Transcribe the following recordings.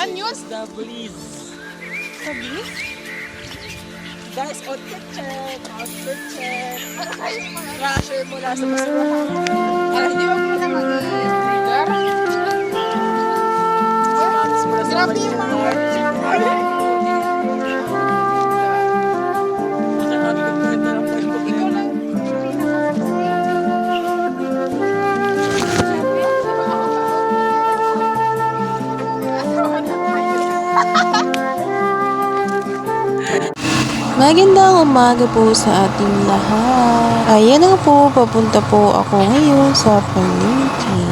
Saan yun? The Bliss. Sabi? Guys, outfit check. Outfit check. Crusher mula sa basurahan. Para hindi mo muna mag-trigger. Sapatos mula sa Grabe yung mga Sabi ko, kahit na lang po yung ikaw lang. Magandang umaga po sa ating lahat. Ayan na nga po, papunta po ako ngayon sa palengke.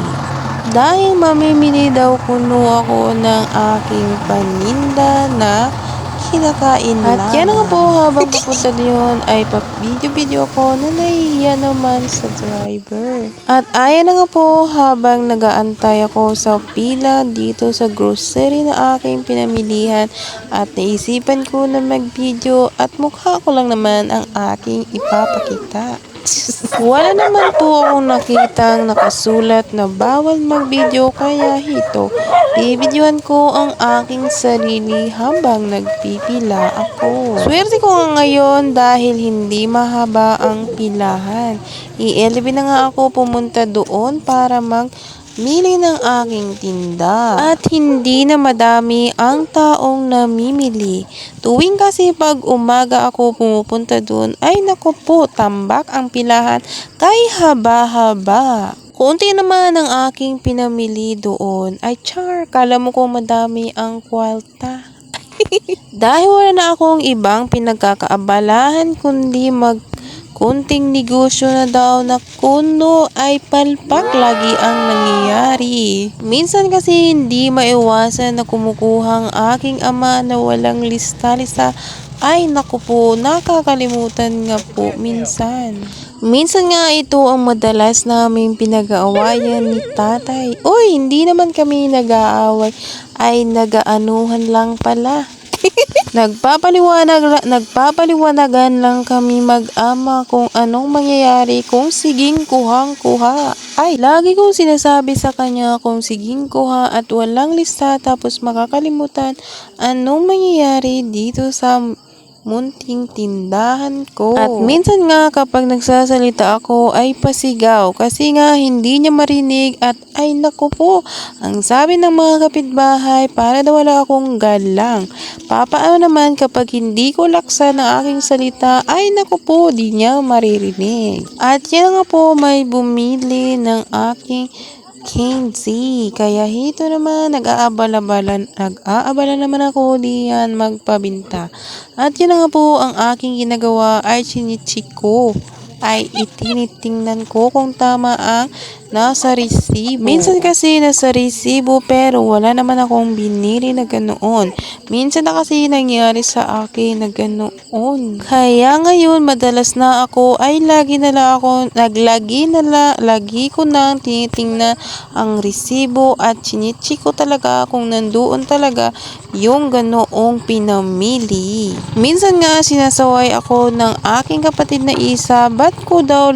Dahil mamimili daw kuno ako ng aking paninda na kinakain lang. At yan na nga po, habang pupunta diyon ay pa-video-video ako na nahihiya naman sa driver. At ayan na nga po, habang nagaantay ako sa pila dito sa grocery na aking pinamilihan at naisipan ko na mag-video at mukha ko lang naman ang aking ipapakita. Wala naman po akong nakitang nakasulat na bawal mag-video kaya hito, bibidyohan ko ang aking sarili habang nagpipila ako. Swerte ko nga ngayon dahil hindi mahaba ang pilahan. I-11 na nga ako pumunta doon para mili ng aking tinda. At hindi na madami ang taong namimili. Tuwing kasi pag umaga ako pumupunta doon, ay naku po, tambak ang pilahan kay haba-haba. Kunti naman ang aking pinamili doon. Ay char, kala mo kung madami ang kwalta. Dahil wala na akong ibang pinagkakaabalahan kundi kunting negosyo na daw na kuno ay palpak lagi ang nangyayari. Minsan kasi hindi maiwasan na kumukuhang aking ama na walang lista-lista. Ay naku po, nakakalimutan nga po minsan. Minsan nga ito ang madalas naming pinag-aawayan ni tatay. Uy, hindi naman kami nag-aaway, ay nag-aanuhan lang pala. Nagpapaliwanagan lang kami mag-ama kung anong mangyayari kung siging kuhang-kuha. Ay, lagi kong sinasabi sa kanya kung siging kuha at walang lista tapos makakalimutan anong mangyayari dito sa munting tindahan ko. At minsan nga kapag nagsasalita ako ay pasigaw kasi nga hindi niya marinig at ay naku po, ang sabi ng mga kapitbahay para daw wala akong galang. Papaano naman kapag hindi ko laksan ang aking salita ay naku po, di niya maririnig. At yan nga po, may bumili ng aking candy. Kaya hito naman, nag-aabala naman ako diyan magpabinta. At yun nga po, ang aking ginagawa ay chinichiko. Ay itinitingnan ko kung tama ang nasa resibo. Minsan kasi nasa resibo pero wala naman akong binili na ganoon. Minsan na kasi nangyari sa akin na ganoon. Kaya ngayon madalas na ako ay lagi ko nang tinitingnan ang resibo at chinichiko talaga kung nandoon talaga yung ganoong pinamili. Minsan nga sinasaway ako ng aking kapatid na isa, ba't ko daw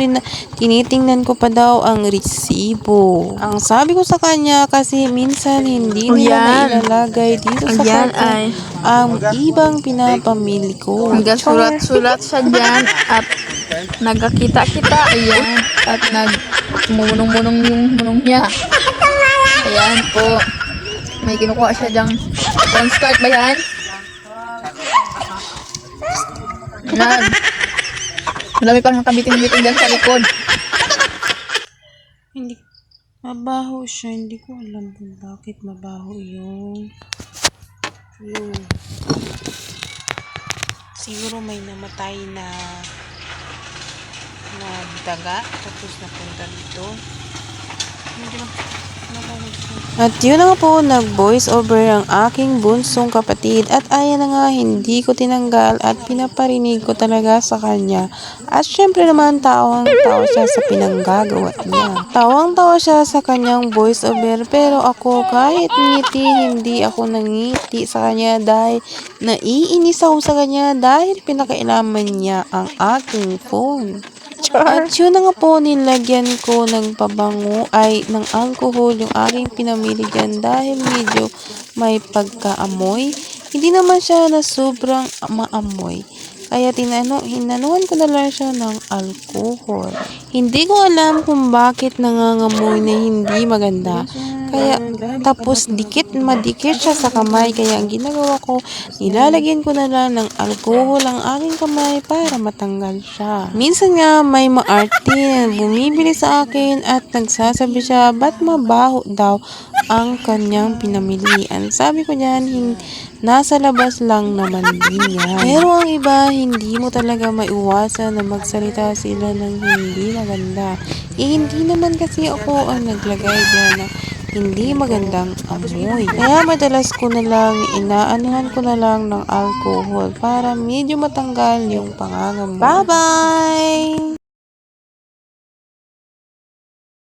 tinitingnan ko pa daw ang resibo. Ang sabi ko sa kanya kasi minsan hindi nila nailalagay dito sa karton ang ibang pinapamili ko. Nagasulat-sulat siya dyan at nagkakita-kita. Ayan. At nagmunong-munong yung munong niya. Ayan po. May kinukuha siya dyang transcard ba yan? Ayan. Madami pang nakabiting-biting dyan sa likod. Hindi, mabaho siya. Hindi ko alam kung bakit mabaho yung siguro may namatay na daga tapos napunta dito. At yun na nga po, nag-voice over ang aking bunsong kapatid at ayan na nga, hindi ko tinanggal at pinaparinig ko talaga sa kanya. At syempre naman, tawang-tawa siya sa pinanggagawa niya. Tawang-tawa siya sa kanyang voice over pero ako kahit ngiti, hindi ako nangiti sa kanya dahil naiinis ako sa kanya dahil pinakailaman niya ang aking phone. At yun na nga po, nilagyan ko ng pabango ay ng alcohol yung aking pinamili dyan dahil medyo may pagkaamoy. Hindi naman siya na sobrang maamoy. Kaya hinanuan ko na lang siya ng alcohol. Hindi ko alam kung bakit nangangamoy na hindi maganda. Kaya tapos madikit siya sa kamay. Kaya ang ginagawa ko, nilalagyan ko na lang ng alcohol ang aking kamay para matanggal siya. Minsan nga may maarte na bumibili sa akin at nagsasabi siya, ba't mabaho daw ang kanyang pinamilian. Sabi ko diyan, nasa labas lang naman din yan. Pero ang iba, hindi mo talaga maiwasan na magsalita sila ng hindi maganda. Hindi naman kasi ako ang naglagay dyan na hindi magandang amoy. Kaya madalas ko na lang, inaanuhan ko na lang ng alcohol para medyo matanggal yung pangangamoy. Bye-bye!